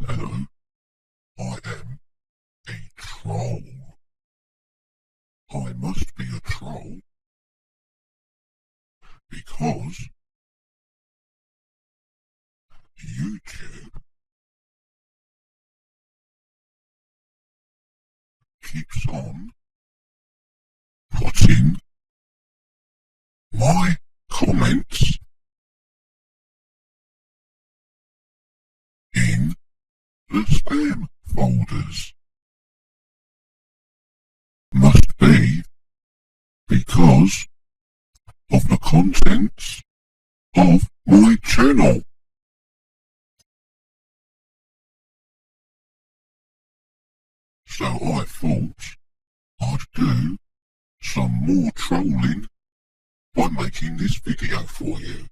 Hello, I am a troll. I must be a troll because YouTube keeps on putting my comments in the spam folders. Must be because of the contents of my channel. So I thought I'd do some more trolling by making this video for you.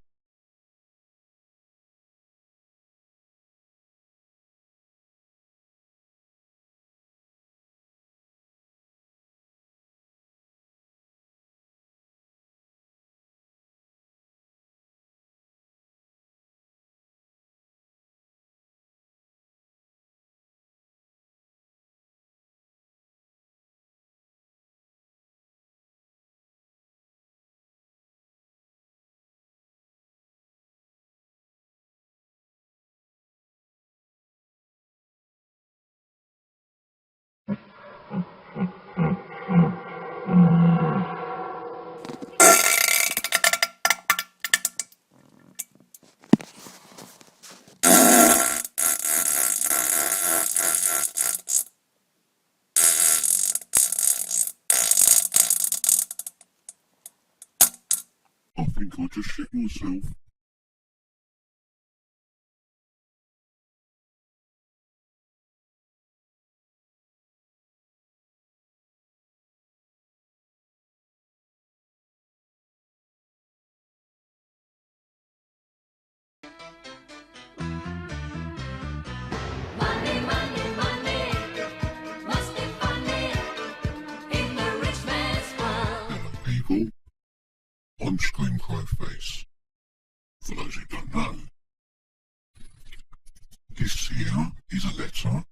I think I just shit myself. Money, money, money, must be funny in the rich man's world. Hello people, I'm Scream Crow Face. For those who don't know, this here is a letter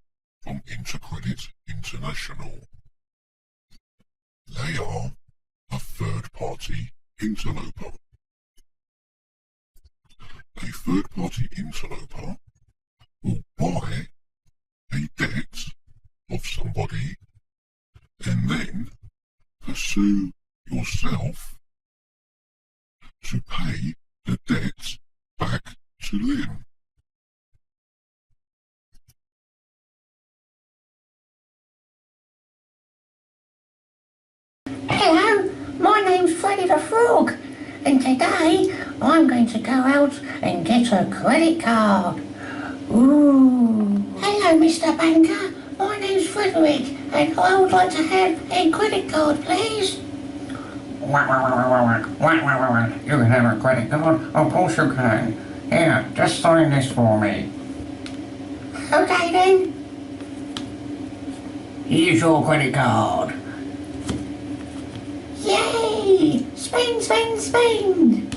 from Intercredit International. They are a third-party interloper. A third-party interloper will buy a debt of somebody and then pursue yourself to pay the debt back to them. Hello, my name's Freddy the Frog, and today I'm going to go out and get a credit card. Ooh. Hello, Mr. Banker. My name's Frederick, and I would like to have a credit card, please. You can have a credit card? Of course you can. Here, just sign this for me. Okay then. Here's your credit card. Yay! Spend, spend, spend!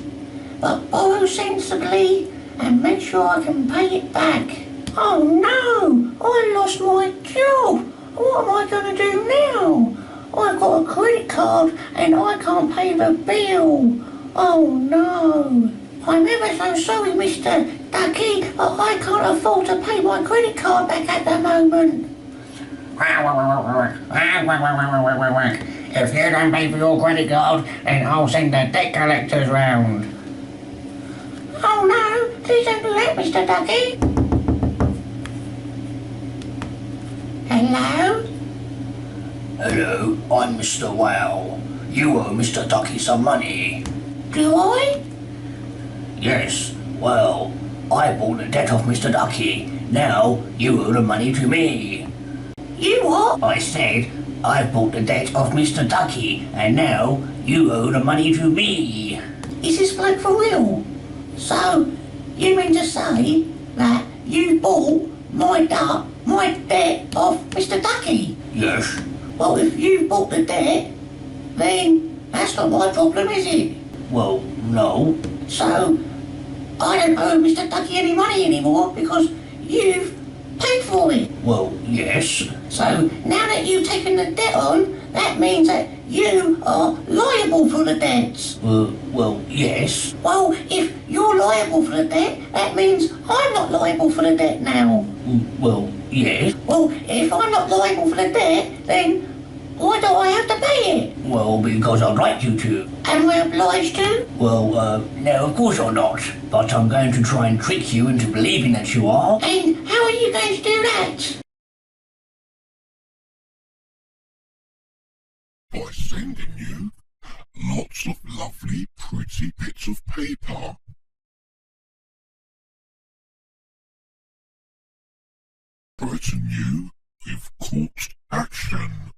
But borrow sensibly and make sure I can pay it back. Oh no! I lost my job! What am I going to do now? I've got a credit card and I can't pay the bill. Oh no! I'm ever so sorry, Mr. Ducky, but I can't afford to pay my credit card back at the moment. If you don't pay for your credit card, then I'll send the debt collectors round. Oh no! Please don't do that, Mr. Ducky. Hello? Hello, I'm Mr. Wow. You owe Mr. Ducky some money. Do I? Yes, well, I bought the debt off Mr. Ducky. Now, you owe the money to me. You what? I said, I bought the debt of Mr. Ducky, and now, you owe the money to me. Is this bloke for real? So, you mean to say that you bought my debt off Mr. Ducky? Yes. Well, if you bought the debt, then that's not my problem, is it? Well, no. So, I don't owe Mr. Ducky any money anymore because you've paid for it. Well, yes. So now that you've taken the debt on, that means that you are liable for the debts. Well, yes. Well, if you're liable for the debt, that means I'm not liable for the debt now. Well, yes. Well, if I'm not liable for the debt, then why do I have to pay it? Well, because I'd like you to. Am I obliged to? Well, no, of course you're not. But I'm going to try and trick you into believing that you are. And how are you going to do that? By sending you lots of lovely, pretty bits of paper. Threaten you with court action.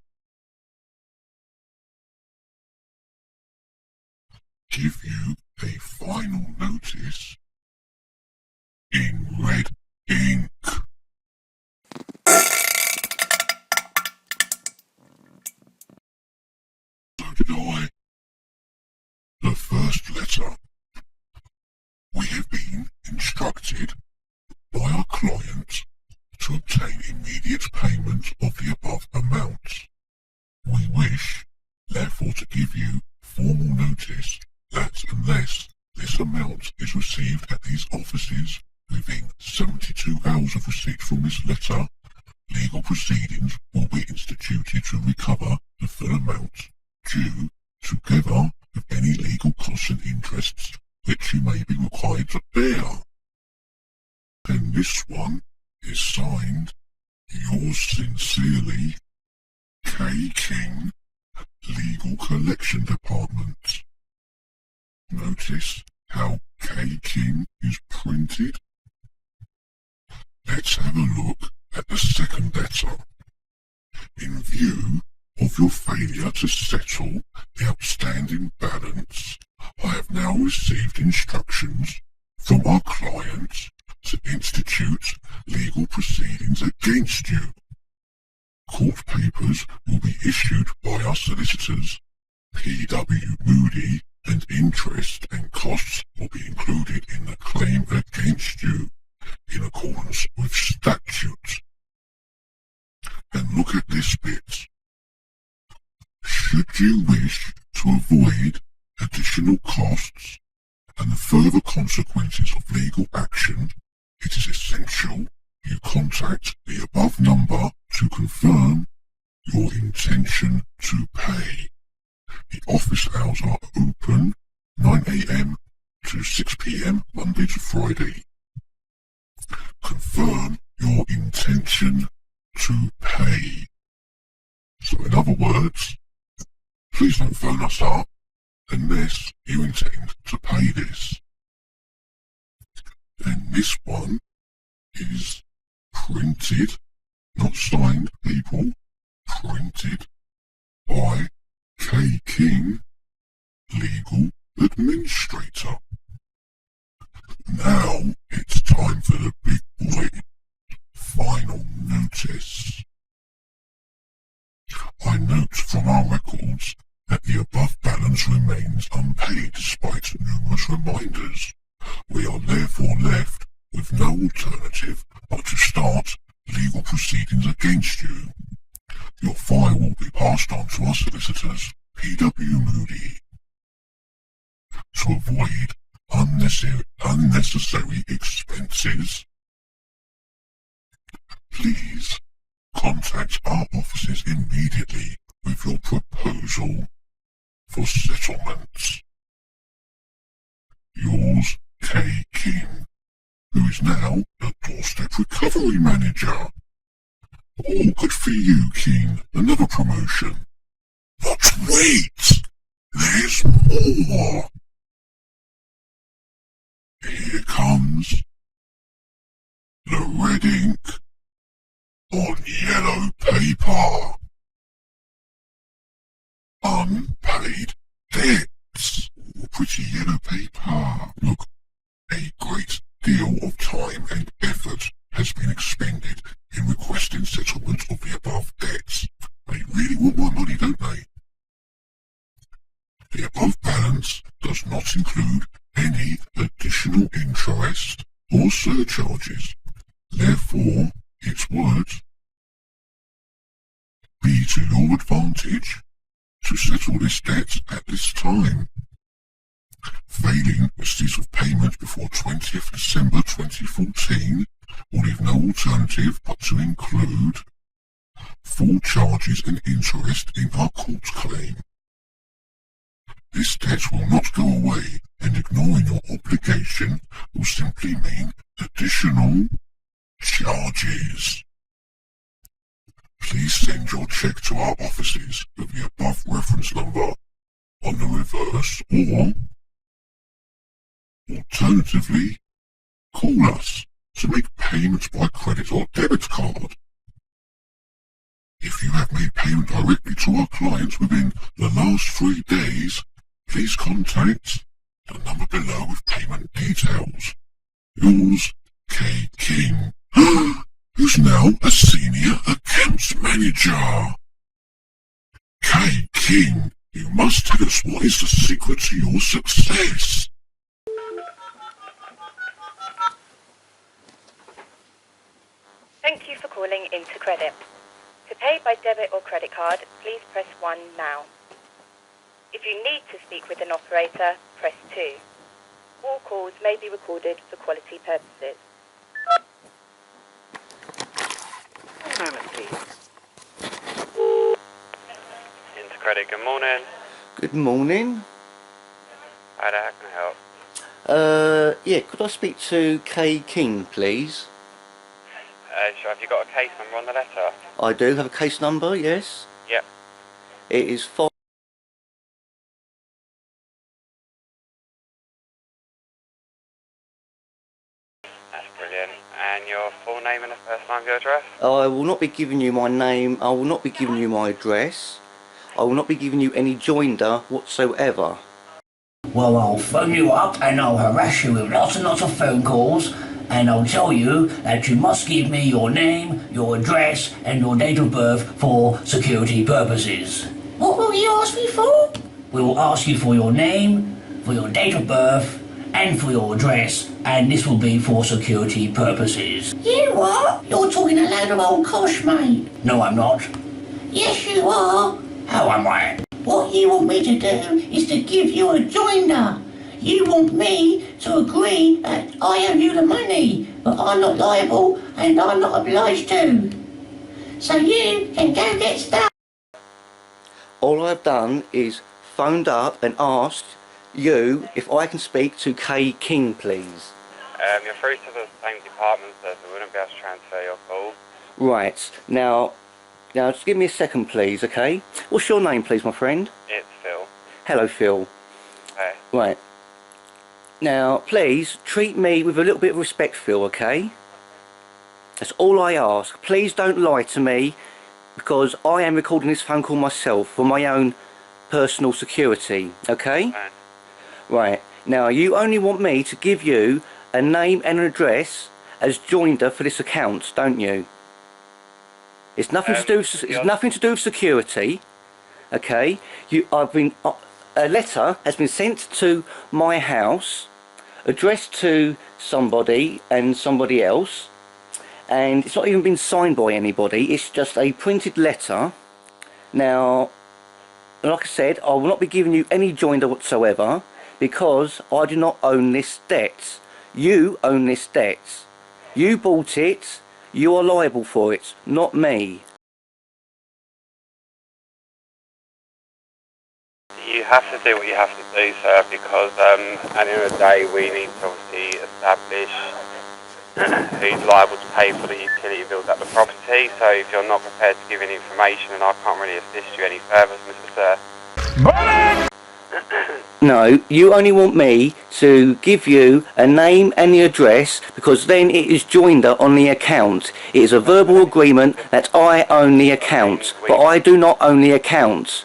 Give you a final notice in red ink. So did I. The first letter. We have been instructed by our client to obtain immediate payment of the above amount. We wish, therefore, to give you formal notice that unless this amount is received at these offices within 72 hours of receipt from this letter, legal proceedings will be instituted to recover the full amount due, together with any legal costs and interests which you may be required to bear. And this one is signed, yours sincerely, K. King, Legal Collection Department. Notice how K. King is printed? Let's have a look at the second letter. In view of your failure to settle the outstanding balance, I have now received instructions from our client to institute legal proceedings against you. Court papers will be issued by our solicitors, P.W. Moody, and interest and costs will be included in the claim against you in accordance with statute. And look at this bit. Should you wish to avoid additional costs and the further consequences of legal action, it is essential you contact the above number to confirm your intention to pay. The office hours are open 9 a.m. to 6 p.m. Monday to Friday. Confirm your intention to pay. So in other words, please don't phone us up unless you intend to pay this. And this one is printed, not signed, people, printed by K. King, Legal Administrator. Now it's time for the big boy, final notice. I note from our records that the above balance remains unpaid despite numerous reminders. We are therefore left with no alternative but to start legal proceedings against you. Your file will be passed on to our solicitors, P.W. Moody. To avoid unnecessary expenses, please contact our offices immediately with your proposal for settlement. Yours, K. King, who is now the Doorstep Recovery Manager. Oh, good for you, King. Another promotion. But wait! There's more! Here comes the red ink on yellow paper. Unpaid debts. Oh, pretty yellow paper. Look, a great deal of time and effort has been expended in requesting settlement of the above debts. They really want my money, don't they? The above balance does not include any additional interest or surcharges. Therefore, its words, be to your advantage to settle this debt at this time. Failing receipt of payment before 20th December 2014 will leave no alternative but to include full charges and interest in our court claim. This debt will not go away, and ignoring your obligation will simply mean additional charges. Please send your cheque to our offices with the above reference number on the reverse, or alternatively, call us to make payments by credit or debit card. If you have made payment directly to our clients within the last 3 days, please contact the number below with payment details. Yours, K. King, who's now a senior accounts manager. K. King, you must tell us what is the secret to your success. Thank you for calling Into Credit. To pay by debit or credit card, please press 1 now. If you need to speak with an operator, press 2. All calls may be recorded for quality purposes. One moment, please. Into Credit, good morning. Good morning. Hi there, how can I help? Yeah, could I speak to K. King, please? Sure, have you got a case number on the letter? I do have a case number, yes. Yep. It is 5. That's brilliant. And your full name and the first line of your address? I will not be giving you my name, I will not be giving you my address. I will not be giving you any joinder whatsoever. Well, I'll phone you up and I'll harass you with lots and lots of phone calls, and I'll tell you that you must give me your name, your address and your date of birth for security purposes. What will you ask me for? We will ask you for your name, for your date of birth and for your address, and this will be for security purposes. You what? You're talking a load of old cosh, mate. No, I'm not. Yes, you are. How am I? What you want me to do is to give you a joinder. You want me to agree that I owe you the money, but I'm not liable and I'm not obliged to. So you can go get stuck. All I've done is phoned up and asked you if I can speak to K. King, please. You're through to the same department, so we wouldn't be able to transfer your call. Right, now just give me a second, please, okay? What's your name, please, my friend? It's Phil. Hello, Phil. Okay. Right. Now, please, treat me with a little bit of respect, Phil, okay? That's all I ask. Please don't lie to me, because I am recording this phone call myself for my own personal security, okay? Fine. Right. Now, you only want me to give you a name and an address as joinder for this account, don't you? It's nothing to do. It's nothing to do with security. Okay. A letter has been sent to my house, addressed to somebody and somebody else, and it's not even been signed by anybody. It's just a printed letter. Now, like I said, I will not be giving you any joinder whatsoever because I do not own this debt. You own this debt. You bought it. You are liable for it, not me. You have to do what you have to do, sir, because at the end of the day we need to obviously establish who's liable to pay for the utility bills at the property. So if you're not prepared to give any information, then I can't really assist you any further, Mr. Sir. No, you only want me to give you a name and the address because then it is joinder on the account. It is a verbal agreement that I own the account, but I do not own the account.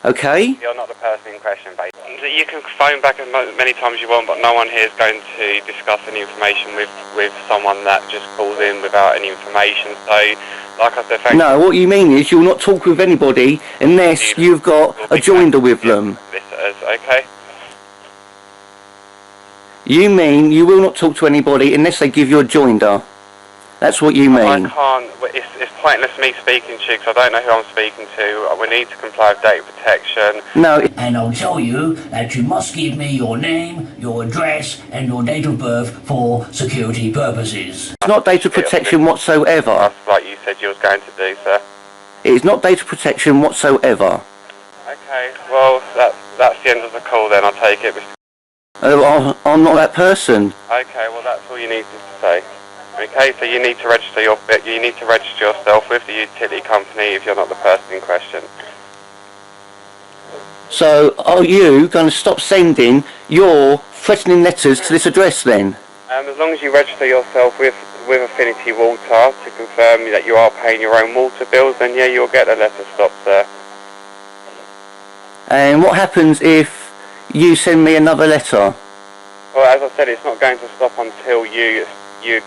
Okay? You're not the person in question, basically. You can phone back as many times as you want, but no one here is going to discuss any information with someone that just calls in without any information. So, like I said, thank you. No, what you mean is you'll not talk with anybody unless you've got a joinder with them. Okay? You mean you will not talk to anybody unless they give you a joinder. That's what you I mean. can't. It's pointless me speaking to you because I don't know who I'm speaking to. We need to comply with data protection. No, And I'll tell you that you must give me your name, your address, and your date of birth for security purposes. it's not data protection whatsoever. That's like you said you was going to do, sir. It is not data protection whatsoever. Okay, well, that's the end of the call then, I'll take it. I'm not that person. Okay, well, that's all you needed to say. Okay, so you need to register yourself with the utility company if you're not the person in question. So, are you going to stop sending your threatening letters to this address then? As long as you register yourself with Affinity Water to confirm that you are paying your own water bills, then yeah, you'll get a letter stop, sir. And what happens if you send me another letter? Well, as I said, it's not going to stop until you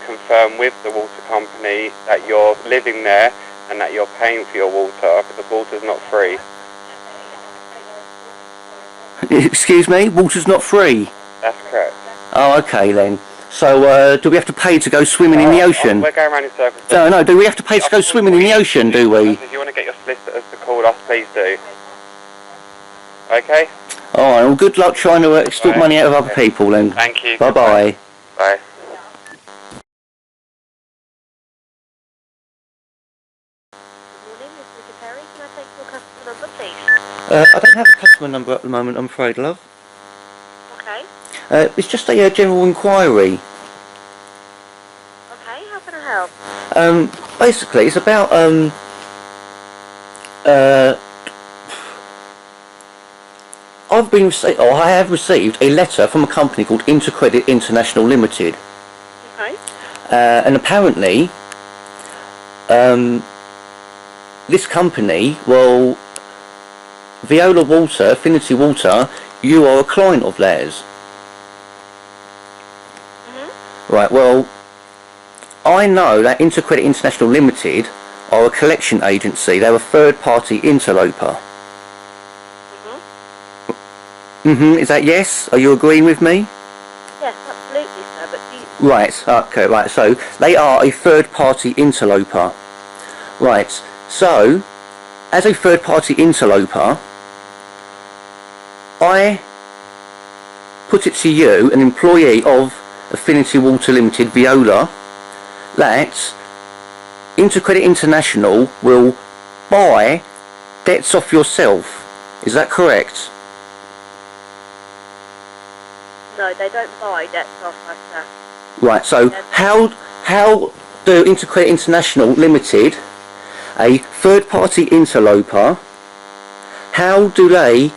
confirm with the water company that you're living there and that you're paying for your water, because water's not free. Excuse me? Water's not free? That's correct. Oh, okay then. So, do we have to pay to go swimming in the ocean? We're going around in circles. No, do we have to pay to go swimming in the ocean, do we? If you want to get your solicitors to call us, please do. Okay? Alright, well good luck trying to extort money out of other people then. Thank you. Bye-bye. Bye. I don't have a customer number at the moment, I'm afraid, love. Okay. It's just a general inquiry. Okay, how can I help? Basically, it's about, I have received a letter from a company called Intercredit International Limited. Okay. And apparently, this company, well, Viola Water, Affinity Water, you are a client of theirs. Right, well, I know that Intercredit International Limited are a collection agency. They're a third-party interloper. Is that yes? Are you agreeing with me? Yes, absolutely, sir, but do you... Right, okay, right, so they are a third-party interloper. Right, so, as a third-party interloper, I put it to you, an employee of Affinity Water Limited, Viola, that Intercredit International will buy debts off yourself. Is that correct? No, they don't buy debts off us, sir. Right, so how do Intercredit International Limited, a third-party interloper, how do they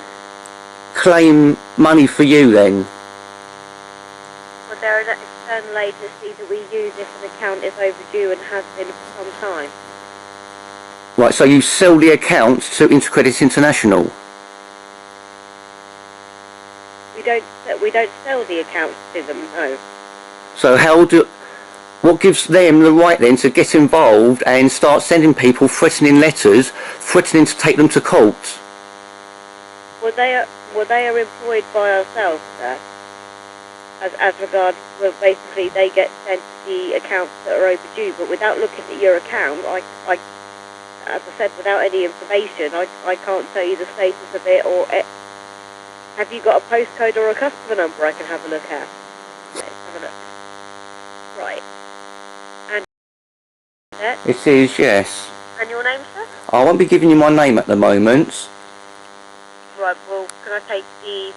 claim money for you then? Well, they're an external agency that we use if an account is overdue and has been for some time. Right, so you sell the account to Intercredit International? We don't sell the accounts to them, no. So what gives them the right then to get involved and start sending people threatening letters, threatening to take them to court? Well, they are employed by ourselves, sir. As regards, well, basically they get sent the accounts that are overdue, but without looking at your account, I as I said, without any information, I can't tell you the status of it, or have you got a postcode or a customer number I can have a look at? Let's have a look. Right. And It is, yes. And your name, sir? I won't be giving you my name at the moment. Right, well, can I take the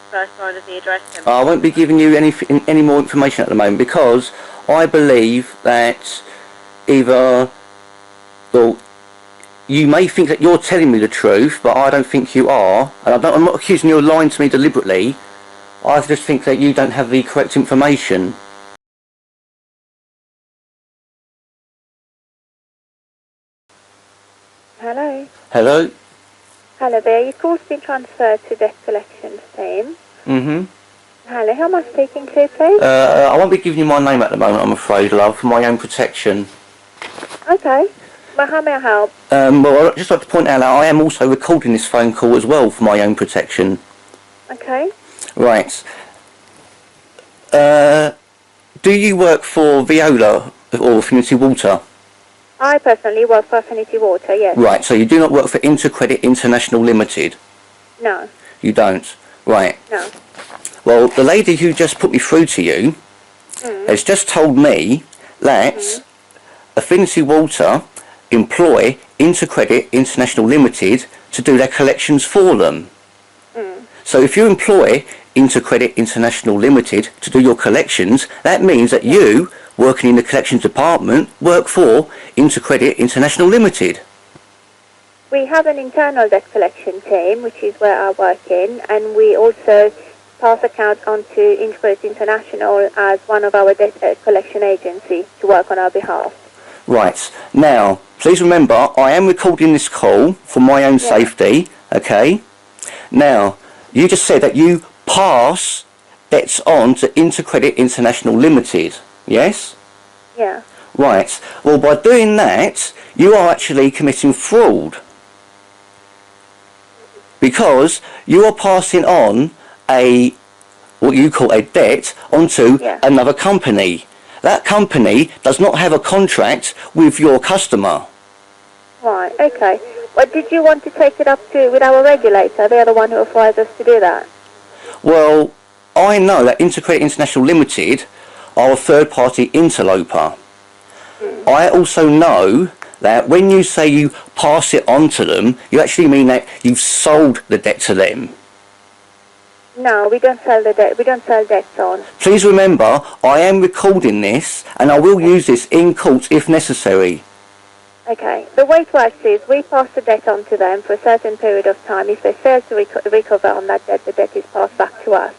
first line of the address then? I won't be giving you any more information at the moment because I believe that either, well, you may think that you're telling me the truth, but I don't think you are. And I'm not accusing you of lying to me deliberately. I just think that you don't have the correct information. Hello. Hello? Hello there. Your call's been transferred to debt collection team. Hello, who am I speaking to, please? I won't be giving you my name at the moment, I'm afraid, love, for my own protection. Okay. Well, how may I help? Well, I'd just like to point out that I am also recording this phone call as well for my own protection. Okay. Right. Do you work for Viola or Affinity Water? I personally work for Affinity Water, yes. Right, so you do not work for Intercredit International Limited? No. You don't? Right. No. Well, the lady who just put me through to you has just told me that Affinity Water employ Intercredit International Limited to do their collections for them. So if you employ Intercredit International Limited to do your collections, that means that you, working in the collections department, work for Intercredit International Limited. We have an internal debt collection team, which is where I work in, and we also pass accounts on to Intercredit International as one of our debt collection agencies to work on our behalf. Right. Now, please remember, I am recording this call for my own safety, okay? Now, you just said that you pass debts on to Intercredit International Limited, yes? Yeah. Right. Well, by doing that, you are actually committing fraud. Because you are passing on what you call a debt onto another company. That company does not have a contract with your customer. Right, okay. But did you want to take it up with our regulator? They're the one who authorised us to do that. Well, I know that Intercredit International Limited are a third-party interloper. I also know that when you say you pass it on to them, you actually mean that you've sold the debt to them. No, we don't sell the debt. We don't sell debts on. Please remember, I am recording this, and I will use this in court if necessary. Okay. The way it works is we pass the debt on to them for a certain period of time. If they fail to recover on that debt, the debt is passed back to us.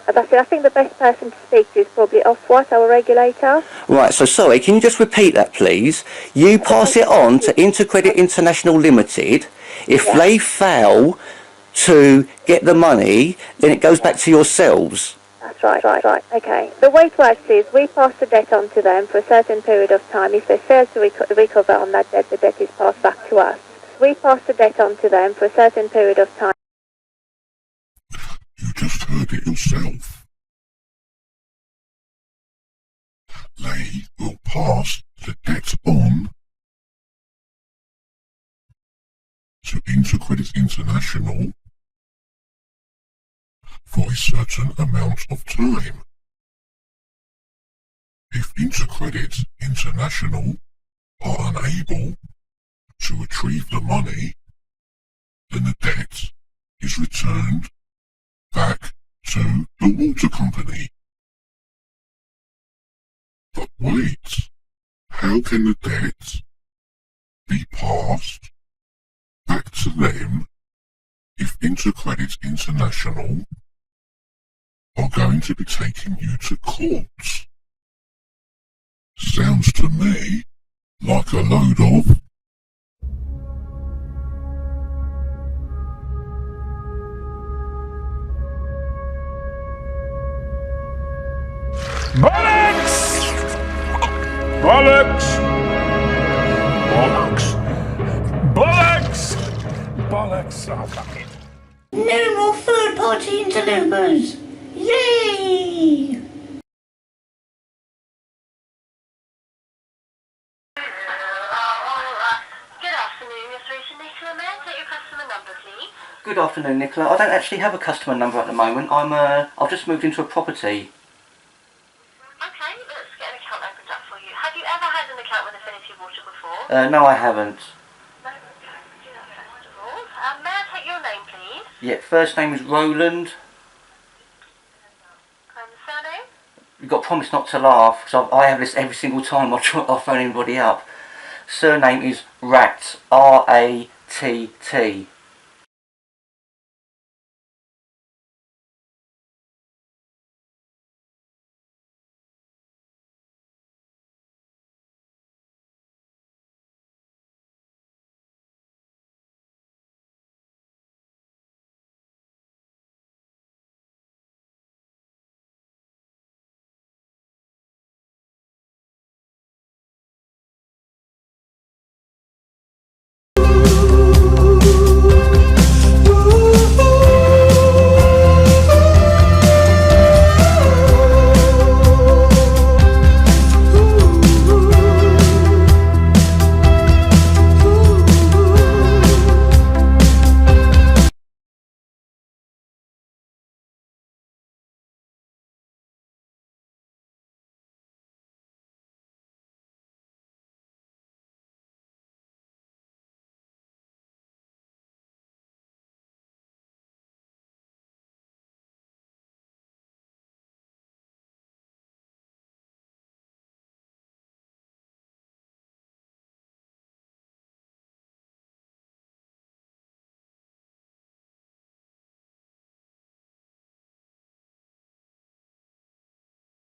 As I said, I think the best person to speak to is probably Ofwat, our regulator. Right, so sorry, can you just repeat that, please? You pass it on to Intercredit International Limited. If they fail to get the money, then it goes back to yourselves. That's right. Okay. The way it works is we pass the debt on to them for a certain period of time. If they fail to recover on that debt, the debt is passed back to us. We pass the debt on to them for a certain period of time. You just heard it yourself. They will pass the debt on to Intercredit International for a certain amount of time. If Intercredit International are unable to retrieve the money, then the debt is returned back to the water company. But wait, how can the debt be passed back to them if Intercredit International are going to be taking you to court? Sounds to me like a load of bollocks! Bollocks! Bollocks! Bollocks! Bollocks! Oh, fuck it. No more third-party interlopers! Yay! Good afternoon, you're through to Nicola. May I take your customer number, please? Good afternoon, Nicola. I don't actually have a customer number at the moment. I've just moved into a property. Okay, let's get an account opened up for you. Have you ever had an account with Affinity Water before? No, I haven't. No, okay, we'll do that first of all. May I take your name, please? Yeah, first name is Roland. And the surname? You've got to promise not to laugh, because I have this every single time I phone anybody up. Surname is Rat. R-A-T-T.